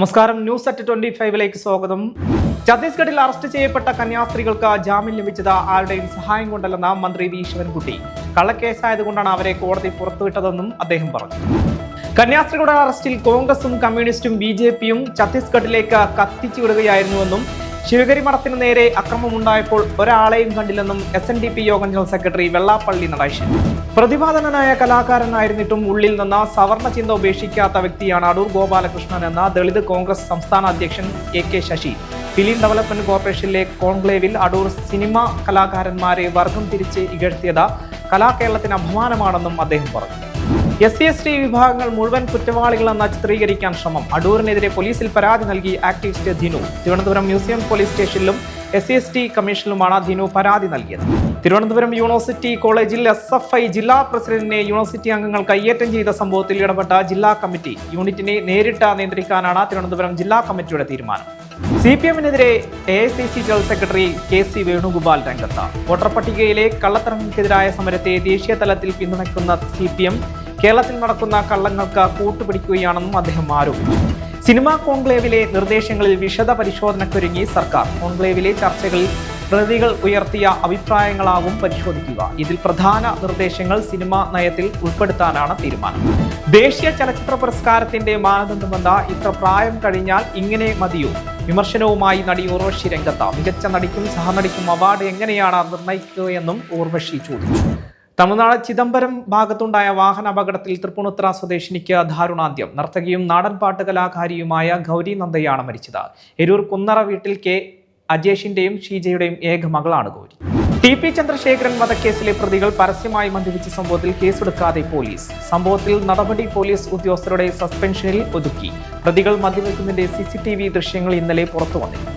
നമസ്കാരം, news at 25ലേക്ക് സ്വാഗതം. ഛത്തീസ്ഗഡിൽ അറസ്റ്റ് ചെയ്യപ്പെട്ട കന്യാസ്ത്രീകൾക്ക് ജാമ്യം ലഭിച്ചത് ആരുടെയും സഹായം കൊണ്ടല്ലെന്ന മന്ത്രി വി ശിവൻകുട്ടി. കള്ളക്കേസായതുകൊണ്ടാണ് അവരെ കോടതി പുറത്തുവിട്ടതെന്നും അദ്ദേഹം പറഞ്ഞു. കന്യാസ്ത്രീകളുടെ അറസ്റ്റിൽ കോൺഗ്രസും കമ്മ്യൂണിസ്റ്റും BJPയും ഛത്തീസ്ഗഡിലേക്ക് കത്തിച്ചുവിടുകയായിരുന്നുവെന്നും ശിവഗിരി മഠത്തിന് നേരെ അക്രമമുണ്ടായപ്പോൾ ഒരാളെയും കണ്ടില്ലെന്നും SNDP യോഗം ജനറൽ സെക്രട്ടറി വെള്ളാപ്പള്ളി നടേശൻ. പ്രതിഭാധനനായ കലാകാരനായിരുന്നിട്ടും ഉള്ളിൽ നിന്ന് സവർണ ചിന്ത ഉപേക്ഷിക്കാത്ത വ്യക്തിയാണ് അടൂർ ഗോപാലകൃഷ്ണൻ എന്ന ദളിത് കോൺഗ്രസ് സംസ്ഥാന അധ്യക്ഷൻ AK ശശി. ഫിലിം ഡെവലപ്മെന്റ് കോർപ്പറേഷനിലെ കോൺക്ലേവിൽ അടൂർ സിനിമാ കലാകാരന്മാരെ വർഗം തിരിച്ച് ഇകഴ്ത്തിയത് കലാകേരളത്തിന് അപമാനമാണെന്നും അദ്ദേഹം പറഞ്ഞു. SC/ST വിഭാഗങ്ങൾ മുഴുവൻ കുറ്റവാളികളെന്ന് ചിത്രീകരിക്കാൻ ശ്രമം. അടൂരിനെതിരെ പോലീസിൽ പരാതി നൽകി ആക്ടിവിസ്റ്റ് ധിനു. തിരുവനന്തപുരം മ്യൂസിയം പോലീസ് സ്റ്റേഷനിലും SC/ST കമ്മീഷനിലുമാണ് ധിനു പരാതി നൽകിയത്. തിരുവനന്തപുരം യൂണിവേഴ്സിറ്റി കോളേജിൽ SFI ജില്ലാ പ്രസിഡന്റിനെ യൂണിവേഴ്സിറ്റി അംഗങ്ങൾ കയ്യേറ്റം ചെയ്ത സംഭവത്തിൽ ഇടപെട്ട ജില്ലാ കമ്മിറ്റി. യൂണിറ്റിനെ നേരിട്ട് നിയന്ത്രിക്കാനാണ് തിരുവനന്തപുരം ജില്ലാ കമ്മിറ്റിയുടെ തീരുമാനം. CPM-നെതിരെ AICC general secretary KC Venugopal രംഗത്ത്. വോട്ടർ പട്ടികയിലെ കള്ളത്തരങ്ങൾക്കെതിരായ സമരത്തെ ദേശീയ തലത്തിൽ പിന്തുണയ്ക്കുന്ന CPM കേരളത്തിൽ നടക്കുന്ന കള്ളങ്ങൾക്ക് കൂട്ടുപിടിക്കുകയാണെന്നും അദ്ദേഹം ആരോപിച്ചു. സിനിമാ കോൺക്ലേവിലെ നിർദ്ദേശങ്ങളിൽ വിശദ പരിശോധനയ്ക്കൊരുങ്ങി സർക്കാർ. കോൺക്ലേവിലെ ചർച്ചകളിൽ പ്രതികൾ ഉയർത്തിയ അഭിപ്രായങ്ങളാകും പരിശോധിക്കുക. ഇതിൽ പ്രധാന നിർദ്ദേശങ്ങൾ സിനിമാ നയത്തിൽ ഉൾപ്പെടുത്താനാണ് തീരുമാനം. ദേശീയ ചലച്ചിത്ര പുരസ്കാരത്തിന്റെ മാനദണ്ഡമെന്ന ഇത്ര പ്രായം കഴിഞ്ഞാൽ ഇങ്ങനെ മതിയോ? വിമർശനവുമായി നടി ഉർവശി രംഗത്ത്. മികച്ച നടിക്കും സഹനടിക്കും അവാർഡ് എങ്ങനെയാണ് നിർണ്ണയിക്കുകയെന്നും ഉർവശി ചോദിച്ചു. തമിഴ്നാട് ചിദംബരം ഭാഗത്തുണ്ടായ വാഹന അപകടത്തിൽ തൃപ്പൂണിത്തുറ സ്വദേശിനിക്ക് ദാരുണാന്ത്യം. നർത്തകിയും നാടൻപാട്ട് കലാകാരിയുമായ ഗൗരി നന്ദയാണ് മരിച്ചത്. എരൂർ കുന്നറ വീട്ടിൽ K അജേഷിന്റെയും ഷീജയുടെയും ഏക മകളാണ് ഗൗരി. TP ചന്ദ്രശേഖരൻ വധക്കേസിലെ പ്രതികൾ പരസ്യമായി മദ്യപിച്ച സംഭവത്തിൽ കേസെടുക്കാതെ പോലീസ്. സംഭവത്തിൽ നടപടി പോലീസ് ഉദ്യോഗസ്ഥരുടെ സസ്പെൻഷനിൽ ഒതുക്കി. പ്രതികൾ മദ്യപിക്കുന്നതിന്റെ CCTV ദൃശ്യങ്ങൾ ഇന്നലെ പുറത്തു വന്നിരുന്നു.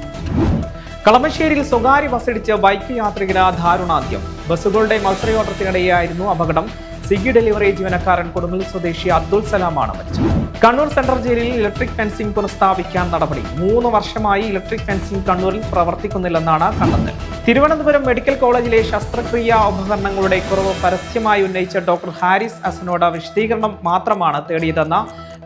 കളമശ്ശേരിയിൽ സ്വകാര്യ ബസ്സിടിച്ച് ബൈക്ക് യാത്രികന് ദാരുണാന്ത്യം. ബസ്സുകളുടെ മത്സരയോട്ടത്തിനിടെയായിരുന്നു അപകടം. സ്വിഗ്ഗി ഡെലിവറി ജീവനക്കാരൻ കൊടുങ്ങല്ലൂർ സ്വദേശി അബ്ദുൾ സലാമാണ് മരിച്ചത്. കണ്ണൂർ സെൻട്രൽ ജയിലിൽ ഇലക്ട്രിക് ഫെൻസിംഗ് പുനഃസ്ഥാപിക്കാൻ നടപടി. 3 വർഷമായി ഇലക്ട്രിക് ഫെൻസിംഗ് കണ്ണൂരിൽ പ്രവർത്തിക്കുന്നില്ലെന്നാണ് കണ്ടെത്തൽ. തിരുവനന്തപുരം മെഡിക്കൽ കോളേജിലെ ശസ്ത്രക്രിയാ ഉപകരണങ്ങളുടെ കുറവ് പരസ്യമായി ഉന്നയിച്ച ഡോക്ടർ ഹാരിസ് ഹസനോട് വിശദീകരണം മാത്രമാണ് തേടിയതെന്ന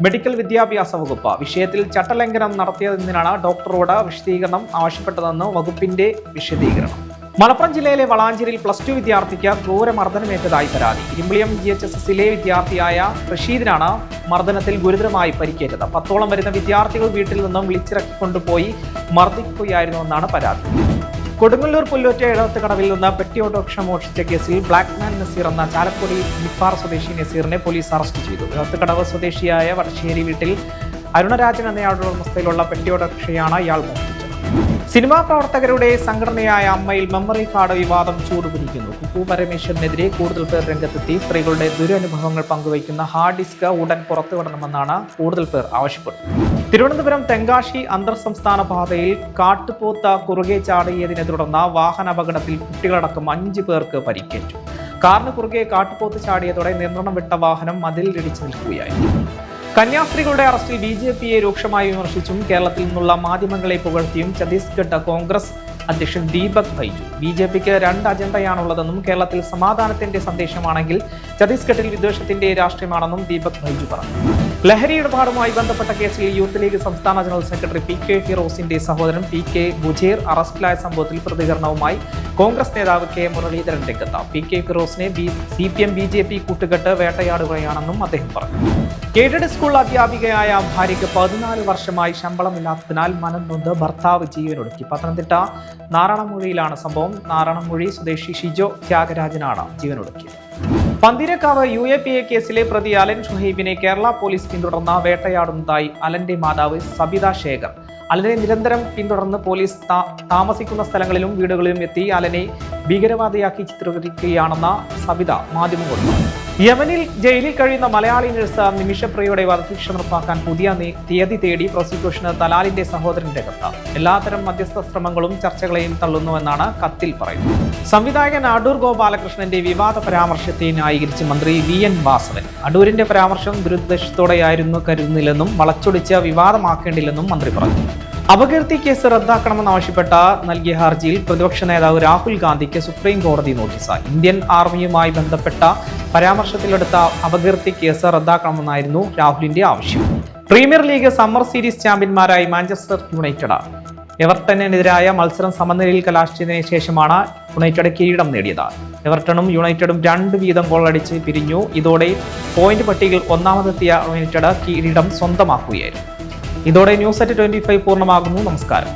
മെഡിക്കൽ വിദ്യാഭ്യാസ വകുപ്പ്. വിഷയത്തിൽ ചട്ടലംഘനം നടത്തിയതിനാണ് ഡോക്ടറോട് വിശദീകരണം ആവശ്യപ്പെട്ടതെന്ന് വകുപ്പിന്റെ വിശദീകരണം. മലപ്പുറം ജില്ലയിലെ വളാഞ്ചേരിയിൽ +2 വിദ്യാർത്ഥിക്ക് ക്രൂരമർദ്ദനമേറ്റതായി പരാതി. ഇരുമ്പിളിയം GHSS-ലെ വിദ്യാർത്ഥിയായ റഷീദിനാണ് മർദ്ദനത്തിൽ ഗുരുതരമായി പരിക്കേറ്റത്. 10ഓളം വരുന്ന വിദ്യാർത്ഥികൾ വീട്ടിൽ നിന്നും വിളിച്ചിറക്കിക്കൊണ്ടുപോയി മർദ്ദിക്കുകയായിരുന്നുവെന്നാണ് പരാതി. കൊടുങ്ങല്ലൂർ പുല്ലൂറ്റ എടത്തുകടവിൽ നിന്ന് പെട്ടി ഓട്ടോറിക്ഷ മോഷ്ടിച്ച കേസിൽ ബ്ലാക്ക്മാൻ നസീർ എന്ന ചാലക്കുടി നിപ്പാർ സ്വദേശി നസീറിനെ പോലീസ് അറസ്റ്റ് ചെയ്തു. എടത്തുകടവ് സ്വദേശിയായ വടശ്ശേരി വീട്ടിൽ അരുണരാജൻ എന്നയാളുടെ ഉടമസ്ഥയിലുള്ള പെട്ടി ഓട്ടോറിക്ഷയാണ് ഇയാൾ മോഷ്ടിച്ചത്. സിനിമാ പ്രവർത്തകരുടെ സംഘടനയായ അമ്മയിൽ മെമ്മറി കാർഡ് വിവാദം ചൂടുപിടിക്കുന്നു. കുക്കു പരമേശ്വരനെതിരെ കൂടുതൽ പേർ രംഗത്തെത്തി. സ്ത്രീകളുടെ ദുരനുഭവങ്ങൾ പങ്കുവയ്ക്കുന്ന ഹാർഡ് ഡിസ്ക് ഉടൻ പുറത്തുവിടണമെന്നാണ് കൂടുതൽ പേർ ആവശ്യപ്പെട്ടത്. തിരുവനന്തപുരം തെങ്കാശി അന്തർ സംസ്ഥാന പാതയിൽ കാട്ടുപോത്ത് കുറുകെ ചാടിയതിനെ തുടർന്ന് വാഹനാപകടത്തിൽ കുട്ടികളടക്കം 5 പേർക്ക് പരിക്കേറ്റു. കാറിന് കുറുകെ കാട്ടുപോത്ത് ചാടിയതോടെ നിയന്ത്രണം വിട്ട വാഹനം മതിലിടിച്ചു നിൽക്കുകയായിരുന്നു. കന്യാസ്ത്രീകളുടെ അറസ്റ്റിൽ BJPയെ രൂക്ഷമായി വിമർശിച്ചും കേരളത്തിൽ നിന്നുള്ള മാധ്യമങ്ങളെ പുകഴ്ത്തിയും ഛത്തീസ്ഗഡ് കോൺഗ്രസ് അധ്യക്ഷൻ ദീപക് ഭൈജു. BJPക്ക് 2 അജണ്ടയാണുള്ളതെന്നും കേരളത്തിൽ സമാധാനത്തിന്റെ സന്ദേശമാണെങ്കിൽ ഛത്തീസ്ഗഡിൽ വിദ്വേഷത്തിന്റെ രാഷ്ട്രീയമാണെന്നും ദീപക് ഭൈജു പറഞ്ഞു. ലഹരി ഇടപാടുമായി ബന്ധപ്പെട്ട കേസിൽ യൂത്ത് ലീഗ് സംസ്ഥാന ജനറൽ സെക്രട്ടറി PK ഫിറോസിന്റെ സഹോദരൻ PK ബുജേർ അറസ്റ്റിലായ സംഭവത്തിൽ പ്രതികരണവുമായി കോൺഗ്രസ് നേതാവ് K മുരളീധരൻ രംഗത്ത്. PK ഫിറോസിനെ CPM BJP കൂട്ടുകെട്ട് വേട്ടയാടുകയാണെന്നും അദ്ദേഹം പറഞ്ഞു. എയ്ഡഡ് സ്കൂൾ അധ്യാപികയായ ഭാര്യയ്ക്ക് 14 വർഷമായി ശമ്പളമില്ലാത്തതിനാൽ മനം നൊന്ത് ഭർത്താവ് ജീവനൊടുക്കി. പത്തനംതിട്ട നാരായണമൂഴിയിലാണ് സംഭവം. നാരായണമൂഴി സ്വദേശി ഷിജോ ത്യാഗരാജനാണ് ജീവനൊടുക്കിയത്. പന്തീരക്കാവ് UAPA കേസിലെ പ്രതി അലൻ ഷുഹൈബിനെ കേരള പോലീസ് പിന്തുടർന്ന് വേട്ടയാടുന്നതായി അലന്റെ മാതാവ് സബിത ശേഖർ. അലനെ നിരന്തരം പിന്തുടർന്ന് പോലീസ് താമസിക്കുന്ന സ്ഥലങ്ങളിലും വീടുകളിലും എത്തി അലനെ ഭീകരവാദിയാക്കി ചിത്രീകരിക്കുകയാണെന്ന സബിത മാധ്യമങ്ങളോട് പറഞ്ഞു. യമനിൽ ജയിലിൽ കഴിയുന്ന മലയാളി നഴ്സ് നിമിഷപ്രിയയുടെ വധശിക്ഷ നടപ്പാക്കാൻ പുതിയ തീയതി തേടി പ്രോസിക്യൂഷന് തലാലിന്റെ സഹോദരൻ രംഗത്ത്. എല്ലാത്തരം മധ്യസ്ഥ ശ്രമങ്ങളും ചർച്ചകളെയും തള്ളുന്നുവെന്നാണ് കത്തിൽ പറയുന്നത്. സംവിധായകൻ അടൂർ ഗോപാലകൃഷ്ണന്റെ വിവാദ പരാമർശത്തെ ന്യായീകരിച്ച് മന്ത്രി VN വാസവൻ. അടൂരിന്റെ പരാമർശം ദുരുദ്ദേശത്തോടെയായിരുന്നു കരുതുന്നില്ലെന്നും വളച്ചൊടിച്ച് വിവാദമാക്കേണ്ടില്ലെന്നും മന്ത്രി പറഞ്ഞു. അപകീർത്തി കേസ് റദ്ദാക്കണമെന്നാവശ്യപ്പെട്ട നൽകിയ ഹർജിയിൽ പ്രതിപക്ഷ നേതാവ് രാഹുൽ ഗാന്ധിക്ക് സുപ്രീം കോടതി നോട്ടീസ്. ഇന്ത്യൻ ആർമിയുമായി ബന്ധപ്പെട്ട പരാമർശത്തിലെടുത്ത അപകീർത്തി കേസ് റദ്ദാക്കണമെന്നായിരുന്നു രാഹുലിന്റെ ആവശ്യം. പ്രീമിയർ ലീഗ് സമ്മർ സീരീസ് ചാമ്പ്യന്മാരായി മാഞ്ചസ്റ്റർ യുണൈറ്റഡ്. എവർട്ടനെതിരായ മത്സരം സമനിലയിൽ കലാശിച്ചതിന് ശേഷമാണ് യുണൈറ്റഡ് കിരീടം നേടിയത്. എവർട്ടണും യുണൈറ്റഡും 2 വീതം ഗോളടിച്ച് പിരിഞ്ഞു. ഇതോടെ പോയിന്റ് പട്ടികയിൽ ഒന്നാമതെത്തിയ യുണൈറ്റഡ് കിരീടം സ്വന്തമാക്കുകയായിരുന്നു. ഇതോടെ ന്യൂസ് അറ്റ് 25 പൂർണ്ണമാകുന്നു. നമസ്കാരം.